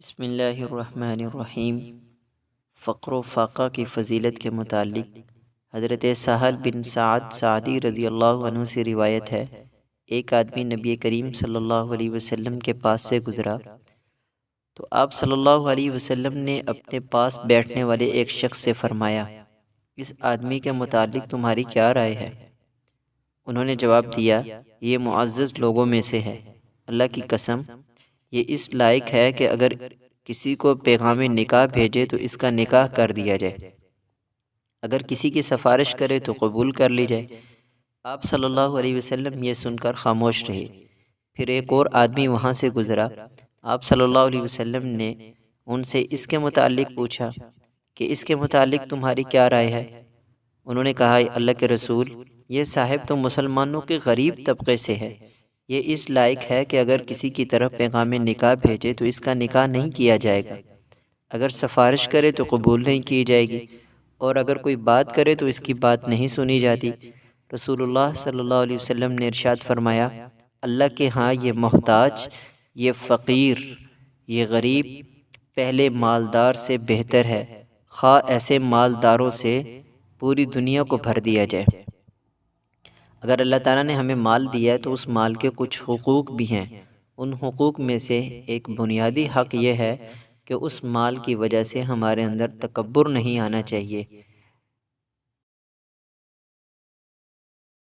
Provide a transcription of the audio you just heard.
بسم اللہ الرحمن الرحیم۔ فقر و فاقہ کی فضیلت کے متعلق حضرت سہل بن سعد سعدی رضی اللہ عنہ سے روایت ہے، ایک آدمی نبی کریم صلی اللہ علیہ وسلم کے پاس سے گزرا تو آپ صلی اللہ علیہ وسلم نے اپنے پاس بیٹھنے والے ایک شخص سے فرمایا، اس آدمی کے متعلق تمہاری کیا رائے ہے؟ انہوں نے جواب دیا، یہ معزز لوگوں میں سے ہے، اللہ کی قسم یہ اس لائق ہے کہ اگر کسی کو پیغام نکاح بھیجے تو اس کا نکاح کر دیا جائے، اگر کسی کی سفارش کرے تو قبول کر لی جائے۔ آپ صلی اللہ علیہ وسلم یہ سن کر خاموش رہے۔ پھر ایک اور آدمی وہاں سے گزرا، آپ صلی اللہ علیہ وسلم نے ان سے اس کے متعلق پوچھا کہ اس کے متعلق تمہاری کیا رائے ہے؟ انہوں نے کہا، اللہ کے رسول، یہ صاحب تو مسلمانوں کے غریب طبقے سے ہے، یہ اس لائق ہے کہ اگر کسی کی طرف پیغام نکاح بھیجے تو اس کا نکاح نہیں کیا جائے گا، اگر سفارش کرے تو قبول نہیں کی جائے گی، اور اگر کوئی بات کرے تو اس کی بات نہیں سنی جاتی۔ رسول اللہ صلی اللہ علیہ وسلم نے ارشاد فرمایا، اللہ کے ہاں یہ محتاج، یہ فقیر، یہ غریب پہلے مالدار سے بہتر ہے، خواہ ایسے مالداروں سے پوری دنیا کو بھر دیا جائے۔ اگر اللہ تعالیٰ نے ہمیں مال دیا ہے تو اس مال کے کچھ حقوق بھی ہیں۔ ان حقوق میں سے ایک بنیادی حق یہ ہے کہ اس مال کی وجہ سے ہمارے اندر تکبر نہیں آنا چاہیے،